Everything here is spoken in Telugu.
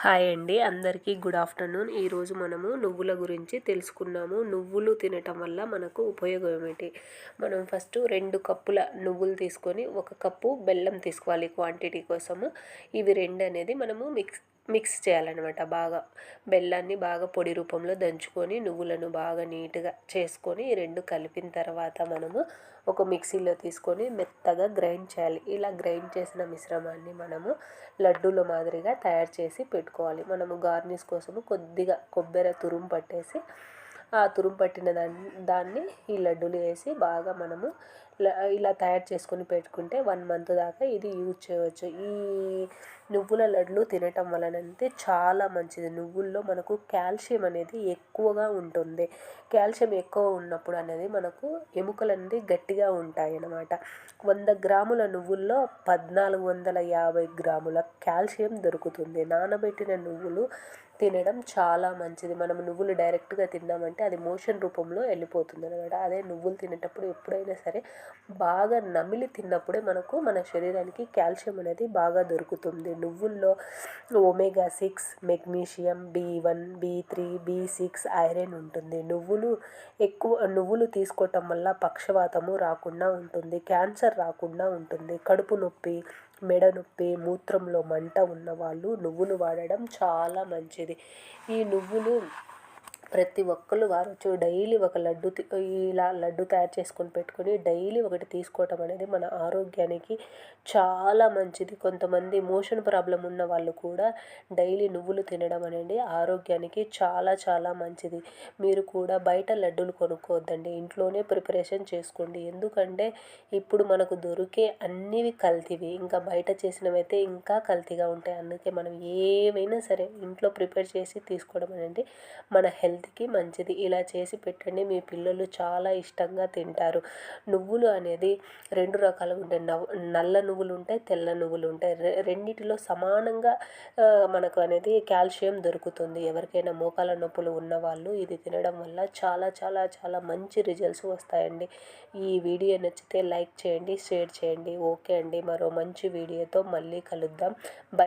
హాయ్ అండి, అందరికీ గుడ్ ఆఫ్టర్నూన్. ఈరోజు మనము నువ్వుల గురించి తెలుసుకున్నాము. నువ్వులు తినటం వల్ల మనకు ఉపయోగం ఏమిటి? మనం ఫస్ట్ 2 కప్పుల నువ్వులు తీసుకొని 1 కప్పు బెల్లం తీసుకోవాలి క్వాంటిటీ కోసము. ఇవి 2 అనేది మనము మిక్స్ చేయాలన్నమాట. బాగా బెల్లాన్ని బాగా పొడి రూపంలో దంచుకొని నువ్వులను బాగా నీట్గా చేసుకొని ఈ 2 కలిపిన తర్వాత మనము ఒక మిక్సీలో తీసుకొని మెత్తగా గ్రైండ్ చేయాలి. ఇలా గ్రైండ్ చేసిన మిశ్రమాన్ని మనము లడ్డూల మాదిరిగా తయారు చేసి పెట్టుకోవాలి. మనము గార్నిష్ కోసము కొద్దిగా కొబ్బరి తురుము పట్టేసి ఆ తురుము పట్టిన దాన్ని ఈ లడ్డూలు వేసి బాగా మనము ఇలా తయారు చేసుకొని పెట్టుకుంటే 1 మంత్ దాకా ఇది యూజ్ చేయవచ్చు. ఈ నువ్వుల లడ్లు తినటం వలనంటే చాలా మంచిది. నువ్వుల్లో మనకు కాల్షియం అనేది ఎక్కువగా ఉంటుంది. కాల్షియం ఎక్కువ ఉన్నప్పుడు అనేది మనకు ఎముకలు అనేది గట్టిగా ఉంటాయి అన్నమాట. 100 గ్రాముల నువ్వుల్లో 1450 గ్రాముల కాల్షియం దొరుకుతుంది. నానబెట్టిన నువ్వులు తినడం చాలా మంచిది. మనం నువ్వులు డైరెక్ట్గా తిన్నామంటే అది మోషన్ రూపంలో వెళ్ళిపోతుంది అనమాట. అదే నువ్వులు తినేటప్పుడు ఎప్పుడైనా సరే బాగా నమిలి తిన్నప్పుడే మనకు మన శరీరానికి కాల్షియం అనేది బాగా దొరుకుతుంది. నువ్వుల్లో omega 6, magnesium, B1, B3, B6, iron ఉంటుంది. నువ్వులు తీసుకోవటం వల్ల పక్షవాతము రాకుండా ఉంటుంది, క్యాన్సర్ రాకుండా ఉంటుంది. కడుపు నొప్పి, మెడ నొప్పి, మూత్రంలో మంట ఉన్నవాళ్ళు నువ్వులు వాడడం చాలా మంచిది. ఈ నువ్వులు ప్రతి ఒక్కళ్ళు వాడచ్చు. డైలీ ఒక ఇలా లడ్డు తయారు చేసుకొని పెట్టుకొని డైలీ ఒకటి తీసుకోవటం అనేది మన ఆరోగ్యానికి చాలా మంచిది. కొంతమంది మోషన్ ప్రాబ్లం ఉన్న వాళ్ళు కూడా డైలీ నువ్వులు తినడం అనేది ఆరోగ్యానికి చాలా చాలా మంచిది. మీరు కూడా బయట లడ్డూలు కొనుక్కోవద్దండి, ఇంట్లోనే ప్రిపరేషన్ చేసుకోండి. ఎందుకంటే ఇప్పుడు మనకు దొరికే అన్నివి కల్తీవి, ఇంకా బయట చేసినవి అయితే ఇంకా కల్తీగా ఉంటాయి. అందుకే మనం ఏవైనా సరే ఇంట్లో ప్రిపేర్ చేసి తీసుకోవడం అనేది మన హెల్త్కి మంచిది. ఇలా చేసి పెట్టండి, మీ పిల్లలు చాలా ఇష్టంగా తింటారు. నువ్వులు అనేది 2 రకాలుగా ఉంటాయి. నల్ల నువ్వులు ఉంటాయి, తెల్ల నువ్వులు ఉంటాయి. రెండిటిలో సమానంగా మనకు అనేది కాల్షియం దొరుకుతుంది. ఎవరికైనా మోకాల నొప్పులు ఉన్నవాళ్ళు ఇది తినడం వల్ల చాలా చాలా చాలా మంచి రిజల్ట్స్ వస్తాయండి. ఈ వీడియో నచ్చితే లైక్ చేయండి, షేర్ చేయండి. ఓకే అండి, మరో మంచి వీడియోతో మళ్ళీ కలుద్దాం. బై.